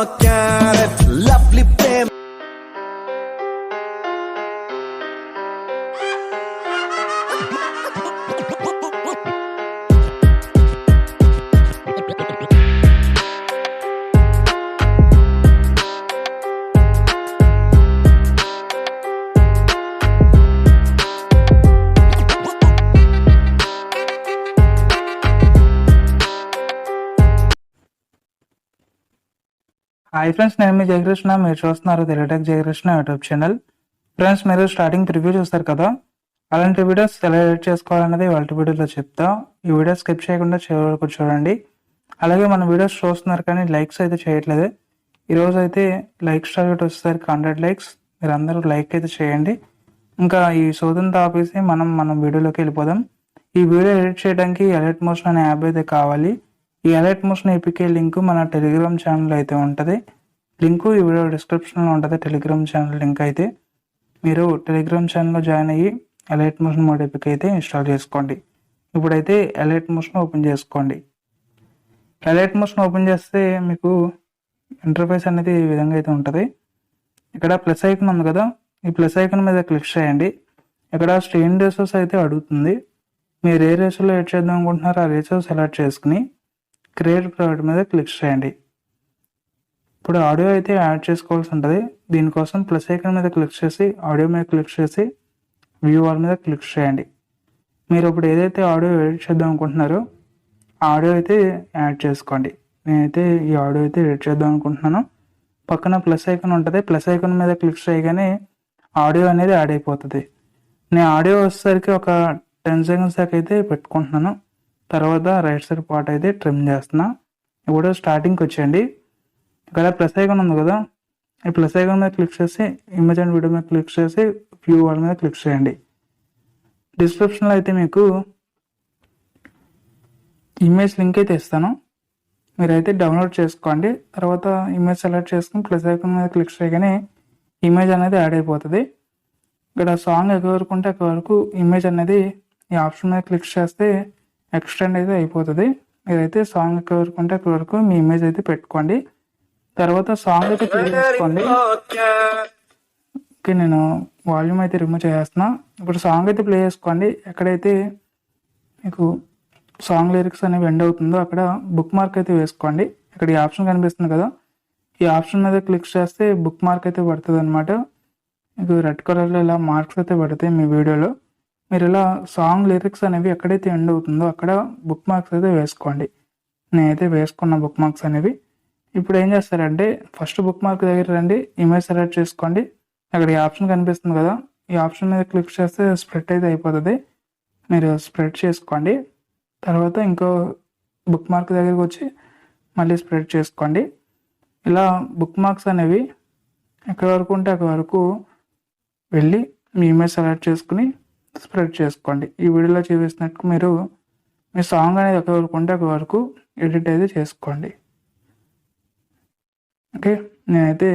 carrot, lovely babe. Hi friends, నేను మీ జయకృష్ణ. మీరు చూస్తున్నారు తెలుగుటెక్ జయకృష్ణ యూట్యూబ్ ఛానల్. ఫ్రెండ్స్, మీరు స్టార్టింగ్ రివ్యూ చూస్తారు కదా, అలాంటి వీడియోస్ ఎలా ఎడిట్ చేసుకోవాలన్నది వాళ్ళ వీడియోలో చెప్తా. ఈ వీడియో స్కిప్ చేయకుండా చివరి వరకు చూడండి. అలాగే మన వీడియోస్ చూస్తున్నారు కానీ లైక్స్ అయితే చేయట్లేదు. ఈరోజు అయితే లైక్స్ టార్గెట్ వచ్చేసరికి 100 లైక్స్. మీరు అందరూ లైక్ అయితే చేయండి. ఇంకా ఈ సోదంతా ఆపేసి మనం వీడియోలోకి వెళ్ళిపోదాం. ఈ వీడియో ఎడిట్ చేయడానికి అలర్ట్ మోషన్ అనే యాప్ అయితే కావాలి. ఈ అలర్ట్ మోషన్ ఏపీకే లింక్ మన టెలిగ్రామ్ ఛానల్ అయితే ఉంటుంది. లింకు ఈ వీడియో డిస్క్రిప్షన్లో ఉంటుంది. టెలిగ్రామ్ ఛానల్ లింక్ అయితే మీరు టెలిగ్రామ్ ఛానల్లో జాయిన్ అయ్యి అలర్ట్ మోషన్ మోడ్ ఏపీకే అయితే ఇన్స్టాల్ చేసుకోండి. ఇప్పుడైతే అలర్ట్ మోషన్ ఓపెన్ చేసుకోండి. అలర్ట్ మోషన్ ఓపెన్ చేస్తే మీకు ఇంటర్ఫేస్ అనేది ఈ విధంగా అయితే ఉంటుంది. ఇక్కడ ప్లస్ ఐకాన్ ఉంది కదా, ఈ ప్లస్ ఐకాన్ మీద క్లిక్ చేయండి. ఇక్కడ స్ట్రెయిన్ రేషియోస్ అయితే అడుగుతుంది. మీరు ఏ రేషియోలో ఎడ్ చేద్దాం అనుకుంటున్నారో ఆ రేషియో సెలెక్ట్ చేసుకుని క్రియేట్ ప్రైవేట్ మీద క్లిక్ చేయండి. ఇప్పుడు ఆడియో అయితే యాడ్ చేసుకోవాల్సి ఉంటుంది. దీనికోసం ప్లస్ ఐకాన్ మీద క్లిక్ చేసి ఆడియో మీద క్లిక్ చేసి వ్యూ ఆల్ మీద క్లిక్ చేయండి. మీరు ఇప్పుడు ఏదైతే ఆడియో ఎడిట్ చేద్దాం అనుకుంటున్నారో ఆడియో అయితే యాడ్ చేసుకోండి. నేనైతే ఈ ఆడియో అయితే ఎడిట్ చేద్దాం అనుకుంటున్నాను. పక్కన ప్లస్ ఐకాన్ ఉంటుంది. ప్లస్ ఐకాన్ మీద క్లిక్ చేయగానే ఆడియో అనేది యాడ్ అయిపోతుంది. నేను ఆడియో వచ్చేసరికి ఒక 10 సెకండ్స్ దాకా అయితే పెట్టుకుంటున్నాను. తర్వాత రైట్ సైడ్ పార్ట్ అయితే ట్రిమ్ చేస్తున్నా. ఇప్పుడు స్టార్టింగ్కి వచ్చేయండి. ఇక్కడ ప్లస్ ఐకాన్ ఉంది కదా, ఈ ప్లస్ ఐకాన్ మీద క్లిక్ చేసి ఇమేజ్ అండ్ వీడియో మీద క్లిక్ చేసి వ్యూ ఆల్ మీద క్లిక్ చేయండి. డిస్క్రిప్షన్లో అయితే మీకు ఇమేజ్ లింక్ అయితే ఇస్తాను. మీరైతే డౌన్లోడ్ చేసుకోండి. తర్వాత ఇమేజ్ సెలెక్ట్ చేసుకుని ప్లస్ ఐకాన్ మీద క్లిక్ చేయగానే ఇమేజ్ అనేది యాడ్ అయిపోతుంది. ఇక్కడ సాంగ్ ఎక్కడ వరకు ఉంటే అక్కడ వరకు ఇమేజ్ అనేది ఈ ఆప్షన్ మీద క్లిక్ చేస్తే ఎక్స్టెండ్ అయితే అయిపోతుంది. మీరైతే సాంగ్ ఎక్కడ వరకు ఉంటే అక్కడ వరకు మీ ఇమేజ్ అయితే పెట్టుకోండి. తర్వాత సాంగ్ అయితే ప్లే చేసుకోండి. ఓకే, నేను వాల్యూమ్ అయితే రిమూవ్ చేస్తున్నా. ఇప్పుడు సాంగ్ అయితే ప్లే చేసుకోండి. ఎక్కడైతే మీకు సాంగ్ లిరిక్స్ అనేవి ఎండ్ అవుతుందో అక్కడ బుక్ మార్క్ అయితే వేసుకోండి. ఇక్కడ ఈ ఆప్షన్ కనిపిస్తుంది కదా, ఈ ఆప్షన్ మీద క్లిక్ చేస్తే బుక్ మార్క్ అయితే పడుతుంది అనమాట. మీకు రెడ్ కలర్లో ఇలా మార్క్స్ అయితే పడతాయి మీ వీడియోలో. మీరు ఇలా సాంగ్ లిరిక్స్ అనేవి ఎక్కడైతే ఎండ్ అవుతుందో అక్కడ బుక్ మార్క్స్ అయితే వేసుకోండి. నేనైతే వేసుకున్న బుక్ మార్క్స్ అనేవి. ఇప్పుడు ఏం చేస్తారంటే ఫస్ట్ బుక్ మార్క్ దగ్గర రండి, ఇమేజ్ సెలెక్ట్ చేసుకోండి. అక్కడ ఈ ఆప్షన్ కనిపిస్తుంది కదా, ఈ ఆప్షన్ మీద క్లిక్ చేస్తే స్ప్రెడ్ అయితే అయిపోతుంది. మీరు స్ప్రెడ్ చేసుకోండి. తర్వాత ఇంకో బుక్ మార్క్ దగ్గరికి వచ్చి మళ్ళీ స్ప్రెడ్ చేసుకోండి. ఇలా బుక్ మార్క్స్ అనేవి ఎక్కడి వరకు ఉంటే అక్కడి వరకు వెళ్ళి మీ ఇమేజ్ సెలెక్ట్ చేసుకుని స్ప్రెడ్ చేసుకోండి. ఈ వీడియోలో చూపిస్తున్నట్టు మీరు మీ సాంగ్ అనేది ఎక్కడి వరకు ఉంటే అక్కడి వరకు ఎడిట్ అయితే చేసుకోండి. ఓకే, నేనైతే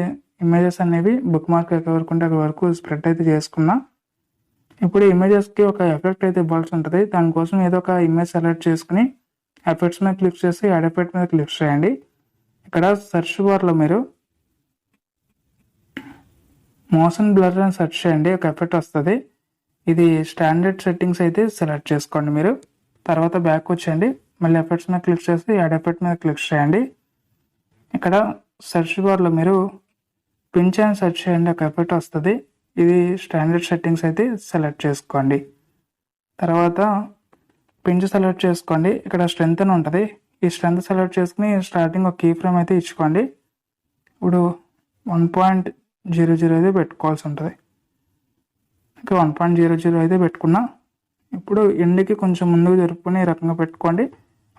ఇమేజెస్ అనేవి బుక్ మార్క్ ఎక్కడి వరకు ఉంటే అక్కడి వరకు స్ప్రెడ్ అయితే చేసుకున్నా. ఇప్పుడు ఇమేజెస్కి ఒక ఎఫెక్ట్ అయితే ఇవ్వాల్సి ఉంటుంది. దానికోసం ఏదో ఒక ఇమేజ్ సెలెక్ట్ చేసుకుని ఎఫెక్ట్స్ మీద క్లిక్ చేసి యాడ్ ఎఫెక్ట్ మీద క్లిక్ చేయండి. ఇక్కడ సెర్చ్ బార్లో మీరు మోషన్ బ్లర్ అని సెర్చ్ చేయండి, ఒక ఎఫెక్ట్ వస్తుంది. ఇది స్టాండర్డ్ సెట్టింగ్స్ అయితే సెలెక్ట్ చేసుకోండి మీరు. తర్వాత బ్యాక్ వచ్చేయండి, మళ్ళీ ఎఫెక్ట్స్ మీద క్లిక్ చేసి యాడ్ ఎఫెక్ట్ మీద క్లిక్ చేయండి. ఇక్కడ సెర్చ్ బార్లో మీరు పించ్ అని సెర్చ్ చేయండి, ఒక ఎఫెక్ట్ వస్తుంది. ఇది స్టాండర్డ్ సెట్టింగ్స్ అయితే సెలెక్ట్ చేసుకోండి. తర్వాత పించ్ సెలెక్ట్ చేసుకోండి. ఇక్కడ స్ట్రెంత్ అని ఉంటుంది. ఈ స్ట్రెంత్ సెలెక్ట్ చేసుకుని స్టార్టింగ్ ఒక కీ ఫ్రేమ్ అయితే ఇచ్చుకోండి. ఇప్పుడు 1.00 అయితే పెట్టుకోవాల్సి ఉంటుంది. ఇంకా 1.00 అయితే పెట్టుకున్నా. ఇప్పుడు ఎండ్కి కొంచెం ముందుకు జరుపుకొని ఈ రకంగా పెట్టుకోండి.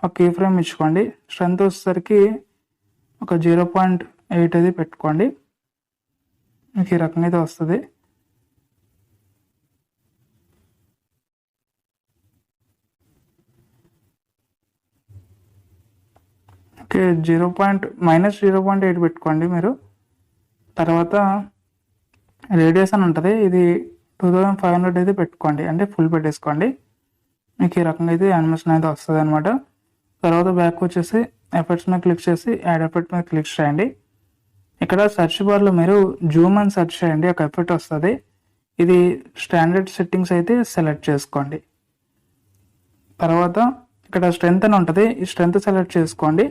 ఒక కీ ఫ్రేమ్ ఇచ్చుకోండి. స్ట్రెంత్ వచ్చేసరికి ఒక 0.8 అయితే పెట్టుకోండి. మీకు ఈ రకంగా అయితే వస్తుంది. ఓకే, -0.8 పెట్టుకోండి మీరు. తర్వాత రేడియస్ అని ఉంటుంది, ఇది 2500 అయితే పెట్టుకోండి, అంటే ఫుల్ పెట్టేసుకోండి. మీకు ఈ రకంగా అయితే యానిమేషన్ అయితే వస్తుంది అనమాట. తర్వాత బ్యాక్ వచ్చేసి ఎఫెక్ట్స్ మీద క్లిక్ చేసి యాడ్ ఎఫెక్ట్ మీద క్లిక్ చేయండి. ఇక్కడ సెర్చ్ బార్లో మీరు జూమ్ అని సెర్చ్ చేయండి, ఒక ఎఫెక్ట్ వస్తుంది. ఇది స్టాండర్డ్ సెట్టింగ్స్ అయితే సెలెక్ట్ చేసుకోండి. తర్వాత ఇక్కడ స్ట్రెంత్ అని ఉంటుంది, ఈ స్ట్రెంత్ సెలెక్ట్ చేసుకోండి.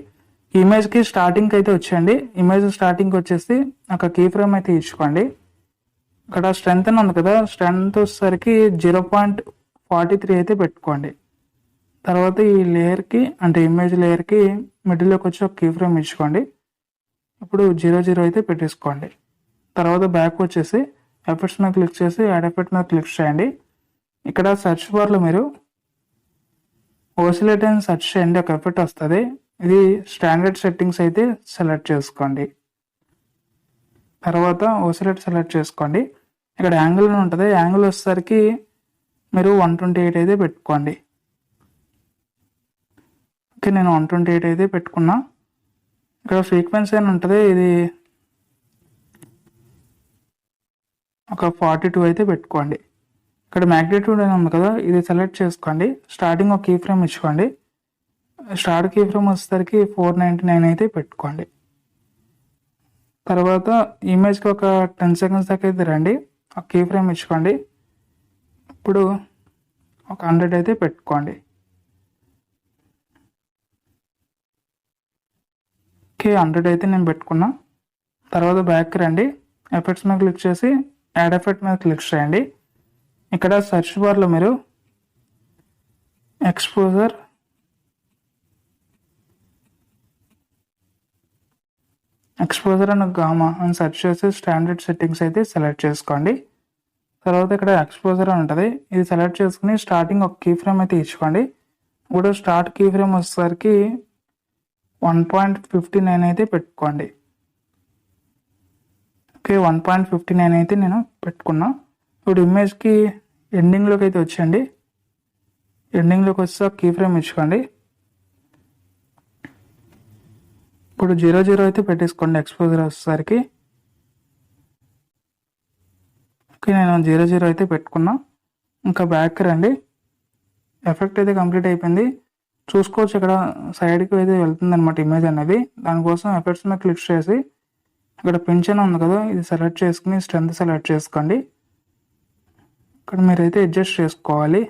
ఇమేజ్కి స్టార్టింగ్కి అయితే వచ్చేయండి. ఇమేజ్ స్టార్టింగ్కి వచ్చేసి ఒక కీ ఫ్రేమ్ అయితే ఇచ్చుకోండి. ఇక్కడ స్ట్రెంత్ అని ఉంది కదా, స్ట్రెంత్ వచ్చేసరికి 0.43 అయితే పెట్టుకోండి. తర్వాత ఈ లేయర్కి అంటే ఇమేజ్ లేయర్కి మిడిల్లోకి వచ్చి ఒక కీ ఫ్రేమ్ ఇచ్చుకోండి. ఇప్పుడు 00 అయితే పెట్టేసుకోండి. తర్వాత బ్యాక్ వచ్చేసి ఎఫెక్ట్స్ మీద క్లిక్ చేసి యాడ్ ఎఫెక్ట్ మీద క్లిక్ చేయండి. ఇక్కడ సెర్చ్ బార్లో మీరు ఓసిలేట్ అని సెర్చ్ చేయండి, ఒక ఎఫెక్ట్ వస్తుంది. ఇది స్టాండర్డ్ సెట్టింగ్స్ అయితే సెలెక్ట్ చేసుకోండి. తర్వాత ఓసిలేట్ సెలెక్ట్ చేసుకోండి. ఇక్కడ యాంగిల్ అని ఉంటుంది, యాంగిల్ వచ్చేసరికి మీరు 128 అయితే పెట్టుకోండి. ఓకే, నేను 128 అయితే పెట్టుకున్నా. ఇక్కడ ఫ్రీక్వెన్సీ అని ఉంటుంది, ఇది ఒక 42 అయితే పెట్టుకోండి. ఇక్కడ మ్యాగ్నిట్యూడ్ అని ఉంది కదా, ఇది సెలెక్ట్ చేసుకోండి. స్టార్టింగ్ ఒక కీ ఫ్రేమ్ ఇచ్చుకోండి. స్టార్ట్ కీ ఫ్రేమ్ వచ్చేసరికి 499 అయితే పెట్టుకోండి. తర్వాత ఇమేజ్కి ఒక 10 సెకండ్స్ దాకా అయితే రండి, ఒక కీ ఫ్రేమ్ ఇచ్చుకోండి. ఇప్పుడు ఒక 100 అయితే పెట్టుకోండి. ఓకే, 100 అయితే నేను పెట్టుకున్నా. తర్వాత బ్యాక్ రండి, ఎఫెక్ట్స్ మీద క్లిక్ చేసి యాడ్ ఎఫెక్ట్ మీద క్లిక్ చేయండి. ఇక్కడ సెర్చ్ బార్లో మీరు ఎక్స్పోజర్ అండ్ గామా అని సెర్చ్ చేసి స్టాండర్డ్ సెట్టింగ్స్ అయితే సెలెక్ట్ చేసుకోండి. తర్వాత ఇక్కడ ఎక్స్పోజర్ అని ఉంటుంది, ఇది సెలెక్ట్ చేసుకుని స్టార్టింగ్ ఒక కీ ఫ్రేమ్ అయితే ఇచ్చుకోండి. ఇప్పుడు స్టార్ట్ కీ ఫ్రేమ్ వచ్చేసరికి 1.59 అయితే పెట్టుకోండి. ఓకే, 1.59 అయితే నేను పెట్టుకున్నా. ఇప్పుడు ఇమేజ్కి ఎండింగ్లోకి అయితే వచ్చేయండి. ఎండింగ్లోకి వచ్చి కీ ఫ్రేమ్ ఇచ్చుకోండి. ఇప్పుడు 00 అయితే పెట్టేసుకోండి ఎక్స్పోజర్ వచ్చేసరికి. ఓకే, నేను 00 అయితే పెట్టుకున్నా. ఇంకా బ్యాక్ రండి, ఎఫెక్ట్ అయితే కంప్లీట్ అయిపోయింది. చూసుకోవచ్చు ఇక్కడ సైడ్కి అయితే వెళ్తుంది అనమాట ఇమేజ్ అనేది. దానికోసం ఎఫెక్ట్స్ మీద క్లిక్ చేసి ఇక్కడ పింఛన్ ఉంది కదా, ఇది సెలెక్ట్ చేసుకుని స్ట్రెంత్ సెలెక్ట్ చేసుకోండి. ఇక్కడ మీరైతే అడ్జస్ట్ చేసుకోవాలి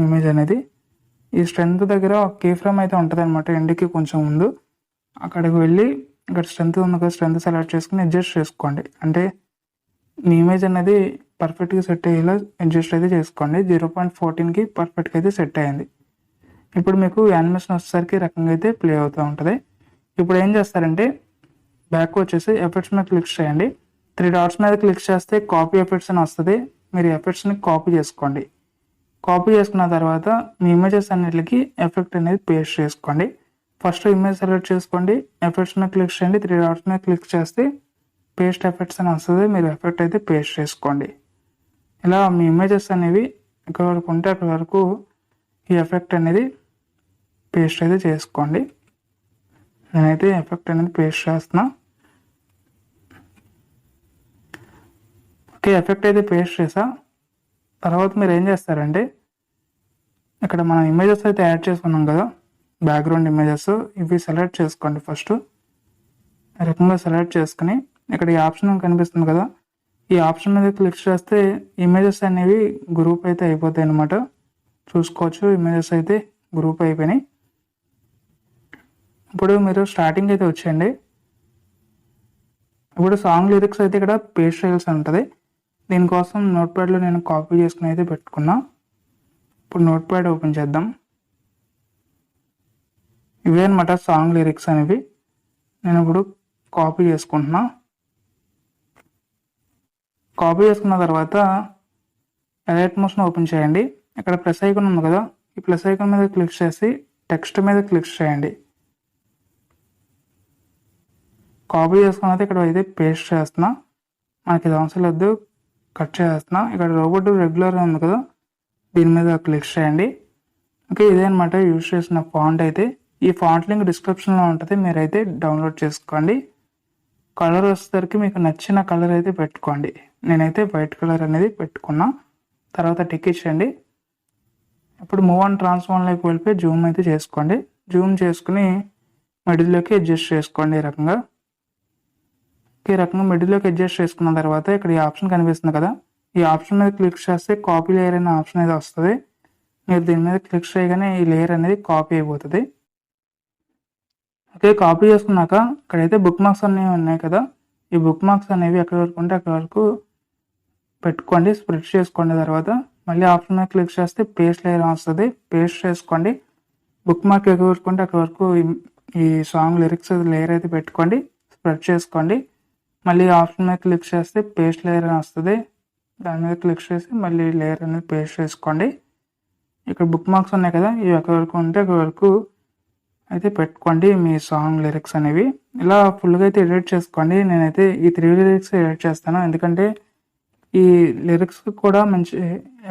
ఇమేజ్ అనేది. ఈ స్ట్రెంత్ దగ్గర కీ ఫ్రేమ్ అయితే ఉంటుంది అనమాట, ఎండ్కి కొంచెం ముందు. అక్కడికి వెళ్ళి ఇక్కడ స్ట్రెంత్ ఉంది కదా, స్ట్రెంత్ సెలెక్ట్ చేసుకుని అడ్జస్ట్ చేసుకోండి. అంటే మీ ఇమేజ్ అనేది పర్ఫెక్ట్గా సెట్ అయ్యేలా అడ్జస్ట్ అయితే చేసుకోండి. 0.14కి పర్ఫెక్ట్గా అయితే సెట్ అయ్యింది. ఇప్పుడు మీకు యానిమేషన్ వచ్చేసరికి రకంగా అయితే ప్లే అవుతూ ఉంటుంది. ఇప్పుడు ఏం చేస్తారంటే బ్యాక్ వచ్చేసి ఎఫెక్ట్స్ మీద క్లిక్ చేయండి. 3 డాట్స్ మీద క్లిక్ చేస్తే కాపీ ఎఫెక్ట్స్ అని వస్తుంది. మీరు ఎఫెక్ట్స్ని కాపీ చేసుకోండి. కాపీ చేసుకున్న తర్వాత మీ ఇమేజెస్ అన్నిటికి ఎఫెక్ట్ అనేది పేస్ట్ చేసుకోండి. ఫస్ట్ ఇమేజ్ సెలెక్ట్ చేసుకోండి, ఎఫెక్ట్స్ మీద క్లిక్ చేయండి. 3 డాట్స్ మీద క్లిక్ చేస్తే పేస్ట్ ఎఫెక్ట్స్ అని వస్తుంది. మీరు ఎఫెక్ట్ అయితే పేస్ట్ చేసుకోండి. ఇలా మీ ఇమేజెస్ అనేవి ఎక్కడి వరకు ఉంటే అక్కడి వరకు ఈ ఎఫెక్ట్ అనేది పేస్ట్ అయితే చేసుకోండి. నేనైతే ఎఫెక్ట్ అనేది పేస్ట్ చేస్తున్నా. ఓకే, ఎఫెక్ట్ అయితే పేస్ట్ చేసా. తర్వాత మీరు ఏం చేస్తారంటే ఇక్కడ మనం ఇమేజెస్ అయితే యాడ్ చేసుకున్నాం కదా, బ్యాక్గ్రౌండ్ ఇమేజెస్, ఇవి సెలెక్ట్ చేసుకోండి. ఫస్ట్ రకంగా సెలెక్ట్ చేసుకుని ఇక్కడ ఈ ఆప్షన్ కనిపిస్తుంది కదా, ఈ ఆప్షన్ మీద క్లిక్ చేస్తే ఇమేజెస్ అనేవి గ్రూప్ అయితే అయిపోతాయి అన్నమాట. చూసుకోవచ్చు, ఇమేజెస్ అయితే గ్రూప్ అయిపోయినాయి. ఇప్పుడు మీరు స్టార్టింగ్ అయితే వచ్చేయండి. ఇప్పుడు సాంగ్ లిరిక్స్ అయితే ఇక్కడ పేస్ట్ చేయాల్సి ఉంటుంది. దీనికోసం నోట్ ప్యాడ్లో నేను కాపీ చేసుకుని అయితే పెట్టుకున్నా. ఇప్పుడు నోట్ ప్యాడ్ ఓపెన్ చేద్దాం. ఇవే అనమాట సాంగ్ లిరిక్స్ అనేవి. నేను ఇప్పుడు కాపీ చేసుకుంటున్నా. కాపీ చేసుకున్న తర్వాత ఎడిట్ మోషన్ ఓపెన్ చేయండి. ఇక్కడ ప్లస్ ఐకాన్ ఉంది కదా, ఈ ప్లస్ ఐకాన్ మీద క్లిక్ చేసి టెక్స్ట్ మీద క్లిక్ చేయండి. కాపీ చేసుకున్న ఇక్కడ అయితే పేస్ట్ చేస్తున్నా. మనకి ఇది అవసరం లేదు, కట్ చేస్తున్నా. ఇక్కడ రోబోట్ రెగ్యులర్ ఉంది కదా, దీని మీద క్లిక్ చేయండి. ఓకే, ఇదే అనమాట యూజ్ చేసిన ఫాంట్ అయితే. ఈ ఫాంట్ లింక్ డిస్క్రిప్షన్లో ఉంటుంది, మీరైతే డౌన్లోడ్ చేసుకోండి. కలర్ వచ్చేసరికి మీకు నచ్చిన కలర్ అయితే పెట్టుకోండి. నేనైతే వైట్ కలర్ అనేది పెట్టుకున్నా. తర్వాత టిక్ ఇచ్చేయండి. ఇప్పుడు మూవ్ అండ్ ట్రాన్స్ఫార్మ్లోకి వెళ్ళిపోయి జూమ్ అయితే చేసుకోండి. జూమ్ చేసుకుని మిడిల్లోకి అడ్జస్ట్ చేసుకోండి ఈ రకంగా. ఈ రకంగా మిడిల్లోకి అడ్జస్ట్ చేసుకున్న తర్వాత ఇక్కడ ఈ ఆప్షన్ కనిపిస్తుంది కదా, ఈ ఆప్షన్ మీద క్లిక్ చేస్తే కాపీ లేయర్ అనే ఆప్షన్ అయితే వస్తుంది. మీరు దీని మీద క్లిక్ చేయగానే ఈ లేయర్ అనేది కాపీ అయిపోతుంది. ఓకే, కాపీ చేసుకున్నాక ఇక్కడైతే బుక్ మార్క్స్ అనేవి ఉన్నాయి కదా, ఈ బుక్ మార్క్స్ అనేవి ఎక్కడి వరకు ఉంటే అక్కడి వరకు పెట్టుకోండి, స్ప్రెడ్ చేసుకోండి. తర్వాత మళ్ళీ ఆప్షన్ మీద క్లిక్ చేస్తే పేస్ట్ లేయర్ వస్తుంది, పేస్ట్ చేసుకోండి. బుక్ మార్క్ ఎక్కడి వరకు ఉంటే అక్కడి వరకు ఈ సాంగ్ లిరిక్స్ లేయర్ అయితే పెట్టుకోండి, స్ప్రెడ్ చేసుకోండి. మళ్ళీ ఆప్షన్ మీద క్లిక్ చేస్తే పేస్ట్ లేయర్ అని వస్తుంది, దాని మీద క్లిక్ చేసి మళ్ళీ లేయర్ అనేది పేస్ట్ చేసుకోండి. ఇక్కడ బుక్ మార్క్స్ ఉన్నాయి కదా, ఇవి ఎక్కడి వరకు ఉంటే అక్కడి వరకు అయితే పెట్టుకోండి మీ సాంగ్ లిరిక్స్ అనేవి. ఇలా ఫుల్గా అయితే ఎడిట్ చేసుకోండి. నేనైతే ఈ 3 లిరిక్స్ ఎడిట్ చేస్తాను, ఎందుకంటే ఈ లిరిక్స్కి కూడా మంచి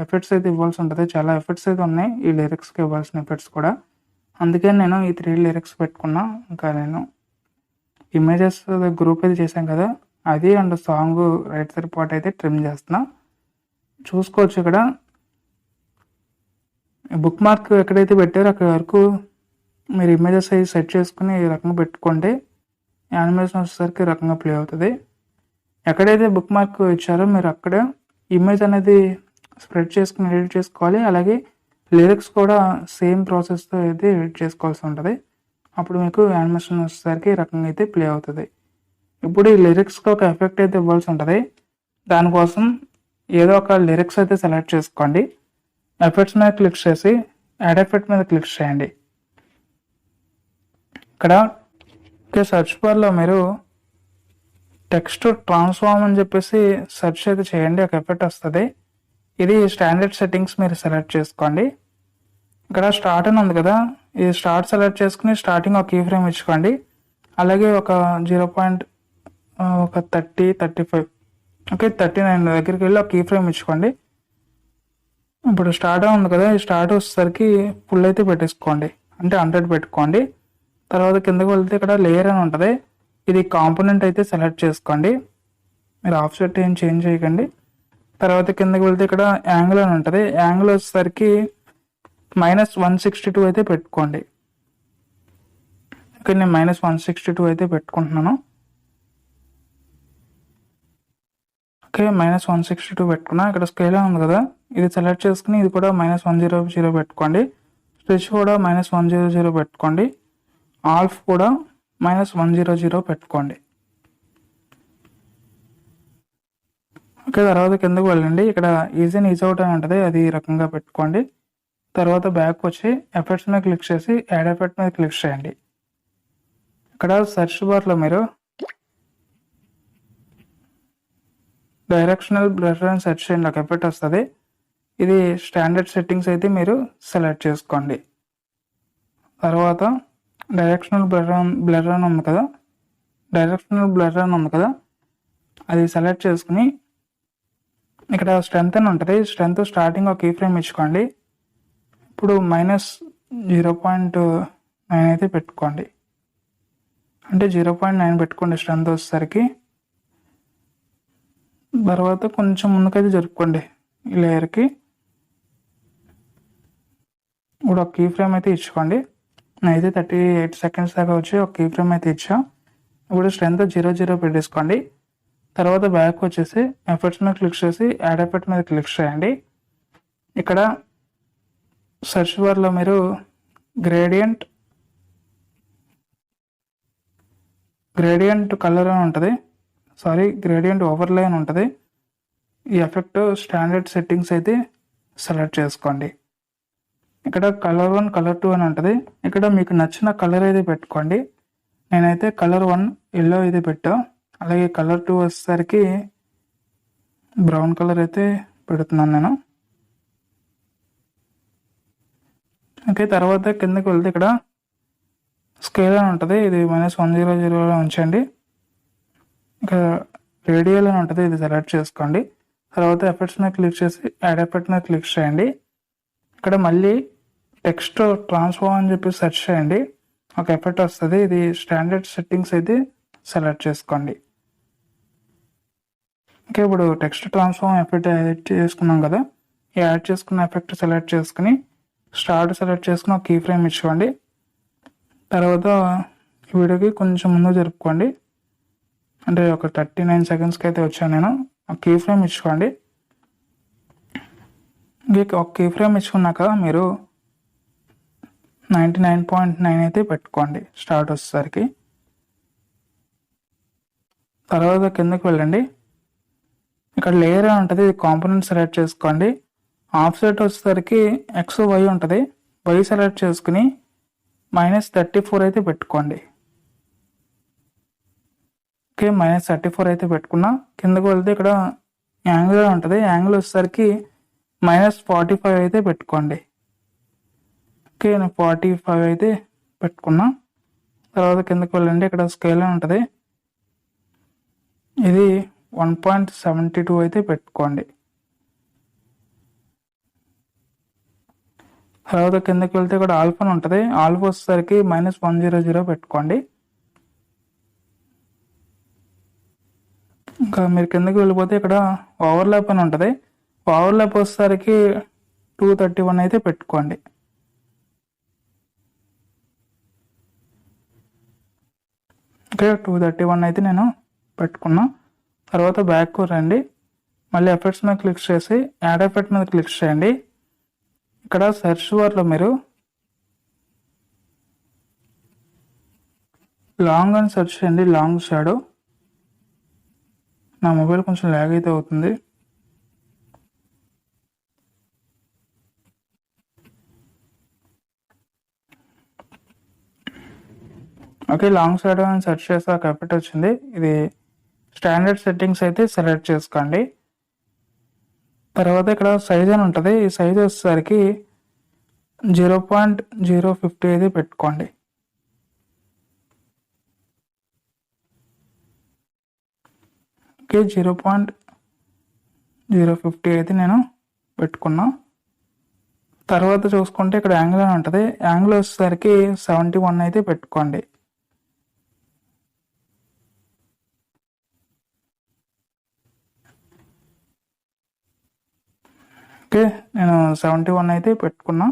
ఎఫెక్ట్స్ అయితే ఇవ్వాల్సి ఉంటుంది. చాలా ఎఫెక్ట్స్ అయితే ఉన్నాయి ఈ లిరిక్స్కి ఇవ్వాల్సిన ఎఫెక్ట్స్ కూడా, అందుకే నేను ఈ 3 లిరిక్స్ పెట్టుకున్నా. ఇంకా నేను ఇమేజెస్ గ్రూప్ అయితే చేశాను కదా, అది and song right side part అయితే ట్రిమ్ చేస్తున్నా. చూసుకోవచ్చు ఇక్కడ బుక్ మార్క్ ఎక్కడైతే పెట్టారో అక్కడ వరకు మీరు ఇమేజెస్ అయితే సెట్ చేసుకుని ఈ రకంగా పెట్టుకుంటే యానిమేషన్ వచ్చేసరికి ఈ రకంగా ప్లే అవుతుంది. ఎక్కడైతే బుక్ మార్క్ ఇచ్చారో మీరు అక్కడ ఇమేజ్ అనేది స్ప్రెడ్ చేసుకుని ఎడిట్ చేసుకోవాలి. అలాగే లిరిక్స్ కూడా సేమ్ ప్రాసెస్తో అయితే ఎడిట్ చేసుకోవాల్సి ఉంటుంది. అప్పుడు మీకు యానిమేషన్ వచ్చేసరికి ఈ రకంగా అయితే ప్లే అవుతుంది. ఇప్పుడు ఈ లిరిక్స్కి ఒక ఎఫెక్ట్ అయితే ఇవ్వాల్సి ఉంటుంది. దానికోసం ఏదో ఒక లిరిక్స్ అయితే సెలెక్ట్ చేసుకోండి. ఎఫెక్ట్స్ మీద క్లిక్ చేసి యాడ్ ఎఫెక్ట్ మీద క్లిక్ చేయండి. ఇక్కడ సెర్చ్ బార్లో మీరు టెక్స్ట్ ట్రాన్స్ఫార్మ్ అని చెప్పేసి సెర్చ్ అయితే చేయండి, ఒక ఎఫెక్ట్ వస్తుంది. ఇది స్టాండర్డ్ సెట్టింగ్స్ మీరు సెలెక్ట్ చేసుకోండి. ఇక్కడ స్టార్ట్ అని ఉంది కదా, ఈ స్టార్ట్ సెలెక్ట్ చేసుకుని స్టార్టింగ్ ఒక కీ ఫ్రేమ్ ఇచ్చుకోండి. అలాగే ఒక 0.35 ఓకే 39 దగ్గరికి వెళ్ళి ఒక కీ ఫ్రేమ్ ఇచ్చుకోండి. ఇప్పుడు స్టార్ట్ ఉంది కదా, ఈ స్టార్ట్ వచ్చేసరికి ఫుల్ అయితే పెట్టేసుకోండి, అంటే 100 పెట్టుకోండి. తర్వాత కిందకి వెళ్తే ఇక్కడ లేయర్ అని ఉంటుంది, ఇది కాంపోనెంట్ అయితే సెలెక్ట్ చేసుకోండి. మీరు ఆఫ్సెట్ ఏం చేంజ్ చేయకండి. తర్వాత కిందకి వెళ్తే ఇక్కడ యాంగిల్ అని ఉంటుంది, యాంగిల్ వచ్చేసరికి -162 అయితే పెట్టుకోండి. ఇక్కడ నేను -162 అయితే పెట్టుకుంటున్నాను. ఓకే, -162 పెట్టుకున్నా. ఇక్కడ స్కేల్ ఉంది కదా, ఇది సెలెక్ట్ చేసుకుని ఇది కూడా -100 పెట్టుకోండి. స్ట్రెచ్ కూడా -100 పెట్టుకోండి. ఆల్ఫ్ కూడా -100 పెట్టుకోండి. ఓకే, తర్వాత కిందకు వెళ్ళండి. ఇక్కడ ఈజీ అండ్ ఈజ్ అవుట్ అని ఉంటుంది, అది ఈ రకంగా పెట్టుకోండి. తర్వాత బ్యాక్ వచ్చి ఎఫెక్ట్స్ మీద క్లిక్ చేసి యాడ్ ఎఫెక్ట్ మీద క్లిక్ చేయండి. ఇక్కడ సెర్చ్ బార్లో మీరు డైరెక్షనల్ బ్లర్ అని సెర్చ్ చేయండి, ఒక ఎఫెక్ట్ వస్తుంది. ఇది స్టాండర్డ్ సెట్టింగ్స్ అయితే మీరు సెలెక్ట్ చేసుకోండి. తర్వాత డైరెక్షనల్ బ్లర్ అని ఉంది కదా, అది సెలెక్ట్ చేసుకుని ఇక్కడ స్ట్రెంత్ అని ఉంటుంది, స్ట్రెంత్ స్టార్టింగ్ ఒక కీ ఫ్రేమ్ ఇచ్చుకోండి. ఇప్పుడు -0.9 అయితే పెట్టుకోండి, అంటే 0.9 పెట్టుకోండి స్ట్రెంత్ వచ్చేసరికి. తర్వాత కొంచెం ముందుకైతే జరుపుకోండి ఈ లేయర్కి. ఇప్పుడు ఒక కీ ఫ్రేమ్ అయితే ఇచ్చుకోండి. నేనైతే 38 సెకండ్స్ దాకా వచ్చి ఒక కీ ఫ్రేమ్ అయితే ఇచ్చా. ఇప్పుడు స్ట్రెంత్ 0 పెట్టేసుకోండి. తర్వాత బ్యాక్ వచ్చేసి ఎఫెక్ట్స్ మీద క్లిక్ చేసి యాడ్ ఎఫెక్ట్ మీద క్లిక్ చేయండి. ఇక్కడ సెర్చ్ బార్లో మీరు గ్రేడియంట్ కలర్ అని ఉంటుంది, గ్రేడియంట్ ఓవర్లే అని ఉంటుంది. ఈ ఎఫెక్ట్ స్టాండర్డ్ సెట్టింగ్స్ అయితే సెలెక్ట్ చేసుకోండి. ఇక్కడ కలర్ 1 కలర్ 2 అని ఉంటుంది. ఇక్కడ మీకు నచ్చిన కలర్ అయితే పెట్టుకోండి. నేనైతే కలర్ 1 ఎల్లో అయితే పెట్టా. అలాగే కలర్ 2 వచ్చేసరికి బ్రౌన్ కలర్ అయితే పెడుతున్నాను నేను. ఓకే, తర్వాత కిందకి వెళ్తే ఇక్కడ స్కేల్ అని ఉంటుంది, ఇది -100 ఉంచండి. ఇక్కడ రేడియల్ అని ఉంటుంది, ఇది సెలెక్ట్ చేసుకోండి. తర్వాత ఎఫెక్ట్స్ మీద క్లిక్ చేసి యాడ్ ఎఫెక్ట్ మీద క్లిక్ చేయండి. ఇక్కడ మళ్ళీ టెక్స్ట్ ట్రాన్స్ఫార్మ్ అని చెప్పి సెర్చ్ చేయండి, ఒక ఎఫెక్ట్ వస్తుంది. ఇది స్టాండర్డ్ సెట్టింగ్స్ అయితే సెలెక్ట్ చేసుకోండి. ఓకే, ఇప్పుడు టెక్స్ట్ ట్రాన్స్ఫార్మ్ ఎఫెక్ట్ యాడ్ చేసుకున్నాం కదా, ఈ యాడ్ చేసుకున్న ఎఫెక్ట్ సెలెక్ట్ చేసుకుని స్టార్ట్ సెలెక్ట్ చేసుకుని ఒక కీ ఫ్రేమ్ ఇచ్చుకోండి. తర్వాత వీడియోకి కొంచెం ముందు జరుపుకోండి. అంటే ఒక 39 సెకండ్స్కి అయితే వచ్చాను నేను. ఒక కీ ఫ్రేమ్ ఇచ్చుకోండి. ఒక కీ ఫ్రేమ్ ఇచ్చుకున్నాక మీరు 99.9 అయితే పెట్టుకోండి స్టార్ట్ వచ్చేసరికి. తర్వాత కిందకి వెళ్ళండి. ఇక్కడ లేయర్ ఉంటుంది, కాంపోనెంట్ సెలెక్ట్ చేసుకోండి. ఆఫ్సెట్ వచ్చేసరికి ఎక్స్ వై ఉంటుంది. వై సెలెక్ట్ చేసుకుని -34 అయితే పెట్టుకోండి. ఓకే, -34 అయితే పెట్టుకున్నా. కిందకు వెళ్తే ఇక్కడ యాంగిల్ ఉంటుంది. యాంగిల్ వచ్చేసరికి -45 అయితే పెట్టుకోండి. ఓకే, నేను 45 అయితే పెట్టుకున్నా. తర్వాత కిందకు వెళ్ళండి. ఇక్కడ స్కేల్ ఉంటుంది, ఇది 1.72 అయితే పెట్టుకోండి. తర్వాత కిందకి వెళ్తే ఇక్కడ ఆల్ఫా ఉంటుంది. ఆల్ఫా వచ్చేసరికి -100 పెట్టుకోండి. ఇంకా మీరు కిందకి వెళ్ళిపోతే ఇక్కడ ఓవర్లాప్ అని ఉంటుంది. ఓవర్లాప్ వచ్చేసరికి 231 అయితే పెట్టుకోండి. ఓకే, 231 అయితే నేను పెట్టుకున్నా. తర్వాత బ్యాక్ రండి. మళ్ళీ ఎఫెక్ట్స్ మీద క్లిక్ చేసి యాడ్ ఎఫెక్ట్ మీద క్లిక్ చేయండి. ఇక్కడ సెర్చ్ బార్లో మీరు లాంగ్ అని సెర్చ్ చేయండి, లాంగ్ షాడో. నా మొబైల్ కొంచెం ల్యాగ్ అయితే అవుతుంది. ఓకే, లాంగ్ షాడో అని సెర్చ్ చేసాక ఎఫెక్ట్ వచ్చింది. ఇది స్టాండర్డ్ సెట్టింగ్స్ అయితే సెలెక్ట్ చేసుకోండి. తర్వాత ఇక్కడ సైజ్ అని ఉంటుంది. ఈ సైజ్ వచ్చేసరికి 0.050 అయితే పెట్టుకోండి. ఓకే, 0.050 అయితే నేను పెట్టుకున్నా. తర్వాత చూసుకుంటే ఇక్కడ యాంగిల్ అని ఉంటుంది. యాంగిల్ వచ్చేసరికి 71 అయితే పెట్టుకోండి. ఓకే, నేను 71 అయితే పెట్టుకున్నా.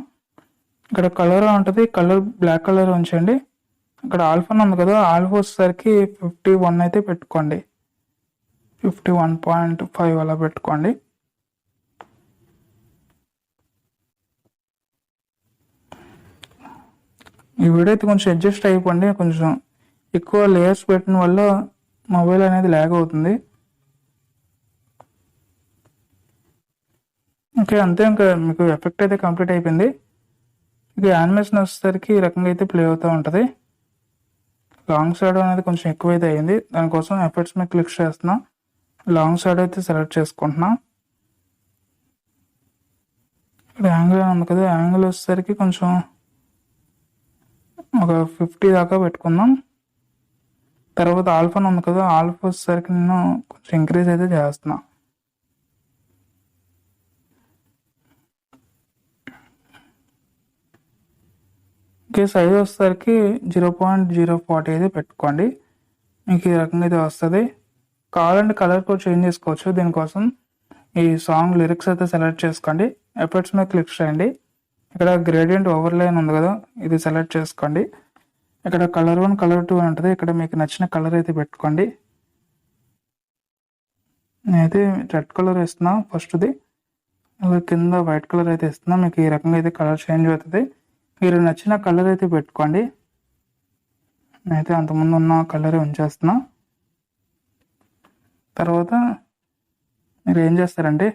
ఇక్కడ కలర్ ఉంటుంది, కలర్ బ్లాక్ కలర్ ఉంచండి. ఇక్కడ ఆల్ఫా ఉంది కదా, ఆల్ఫా వచ్చేసరికి 51 అయితే పెట్టుకోండి. 51.5 అలా పెట్టుకోండి. ఈ వీడియో అయితే కొంచెం అడ్జస్ట్ అయిపోండి. కొంచెం ఎక్కువ లేయర్స్ పెట్టిన వల్ల మొబైల్ అనేది ల్యాగ్ అవుతుంది. ఓకే, అంతే. ఇంకా మీకు ఎఫెక్ట్ అయితే కంప్లీట్ అయిపోయింది. ఇక యానిమేషన్ వచ్చేసరికి ఈ రకంగా అయితే ప్లే అవుతూ ఉంటుంది. లాంగ్ షాడో అనేది కొంచెం ఎక్కువైతే అయింది. దానికోసం ఎఫెక్ట్స్ మీద క్లిక్ చేస్తున్నా. లాంగ్ షాడో అయితే సెలెక్ట్ చేసుకుంటున్నా. ఇక్కడ యాంగిల్ ఉంది కదా, యాంగిల్ వచ్చేసరికి కొంచెం ఒక 50 దాకా పెట్టుకుందాం. తర్వాత ఆల్ఫా ఉంది కదా, ఆల్ఫా వచ్చేసరికి నేను కొంచెం ఇంక్రీజ్ అయితే చేస్తున్నా. ఓకే, సైజ్ వచ్చేసరికి 0.040 అయితే పెట్టుకోండి. మీకు ఈ రకంగా అయితే వస్తుంది. కావాలంటే కలర్ కూడా చేంజ్ చేసుకోవచ్చు. దీనికోసం ఈ సాంగ్ లిరిక్స్ అయితే సెలెక్ట్ చేసుకోండి. ఎఫెక్ట్స్ మీద క్లిక్ చేయండి. ఇక్కడ గ్రేడియంట్ ఓవర్లే ఉంది కదా, ఇది సెలెక్ట్ చేసుకోండి. ఇక్కడ కలర్ 1 కలర్ 2 ఉంటుంది. ఇక్కడ మీకు నచ్చిన కలర్ అయితే పెట్టుకోండి. నేనైతే రెడ్ కలర్ ఇస్తున్నా ఫస్ట్ది. అలా కింద వైట్ కలర్ అయితే ఇస్తున్నా. మీకు ఈ రకంగా అయితే కలర్ చేంజ్ అవుతుంది. మీరు నచ్చిన కలర్ అయితే పెట్టుకోండి. నేనైతే అంతకుముందు ఉన్న కలరే ఉంచేస్తున్నా. తర్వాత మీరు ఏం చేస్తారంటే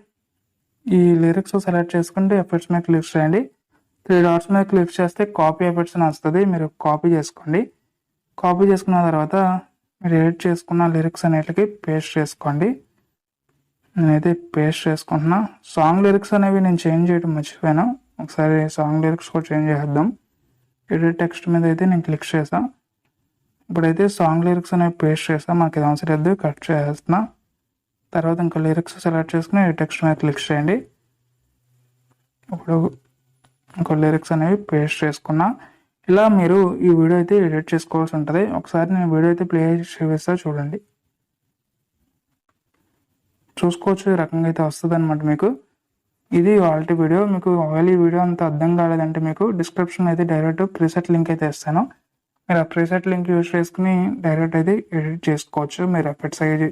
ఈ లిరిక్స్ సెలెక్ట్ చేసుకుంటే ఎఫెక్ట్స్ మీద క్లిక్ చేయండి. 3 డాట్స్ మీద క్లిక్ చేస్తే కాపీ ఎఫెక్ట్స్ అని వస్తుంది. మీరు కాపీ చేసుకోండి. కాపీ చేసుకున్న తర్వాత మీరు ఎడిట్ చేసుకున్న లిరిక్స్ అనేటికి పేస్ట్ చేసుకోండి. నేనైతే పేస్ట్ చేసుకుంటున్నా. సాంగ్ లిరిక్స్ అనేవి నేను చేంజ్ చేయడం మర్చిపోయాను. ఒకసారి సాంగ్ లిరిక్స్ కూడా చేంజ్ చేద్దాం. ఎడిట్ టెక్స్ట్ మీద అయితే నేను క్లిక్ చేసాను. ఇప్పుడైతే సాంగ్ లిరిక్స్ అనేవి పేస్ట్ చేస్తాను. మనకి ఇది అవసరం లేదు, కట్ చేస్తున్నా. తర్వాత ఇంకా లిరిక్స్ సెలెక్ట్ చేసుకుని టెక్స్ట్ మీద క్లిక్ చేయండి. ఇప్పుడు ఇంకో లిరిక్స్ అనేవి పేస్ట్ చేసుకున్నా. ఇలా మీరు ఈ వీడియో అయితే ఎడిట్ చేసుకోవాల్సి ఉంటుంది. ఒకసారి నేను వీడియో అయితే ప్లే చేస్తా, చూడండి. చూసుకోవచ్చు, ఈ రకంగా అయితే వస్తుంది అనమాట. మీకు ఇది వాళ్ళ వీడియో. మీకు ఒకవేళ ఈ వీడియో అంత అర్థం కాలేదంటే మీకు డిస్క్రిప్షన్ అయితే డైరెక్ట్ ప్రీసెట్ లింక్ అయితే ఇస్తాను. మీరు ఆ ప్రీసెట్ లింక్ యూజ్ చేసుకుని డైరెక్ట్ అయితే ఎడిట్ చేసుకోవచ్చు. మీరు ఎఫెక్ట్స్ అయ్యి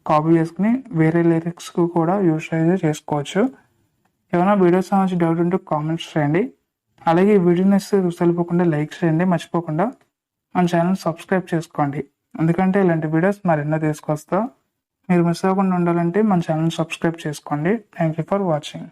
కాపీ చేసుకుని వేరే లిరిక్స్కి కూడా యూజ్ అయితే చేసుకోవచ్చు. ఏమైనా వీడియోస్ సంబంధించి డౌట్ ఉంటే కామెంట్స్ చేయండి. అలాగే ఈ వీడియోని తెలియకుండా లైక్ చేయండి. మర్చిపోకుండా మన ఛానల్ సబ్స్క్రైబ్ చేసుకోండి. ఎందుకంటే ఇలాంటి వీడియోస్ మరెన్నో తీసుకొస్తా. మీరు మిస్ అవ్వకుండా ఉండాలంటే మన ఛానల్ సబ్స్క్రైబ్ చేసుకోండి. Thank you for watching.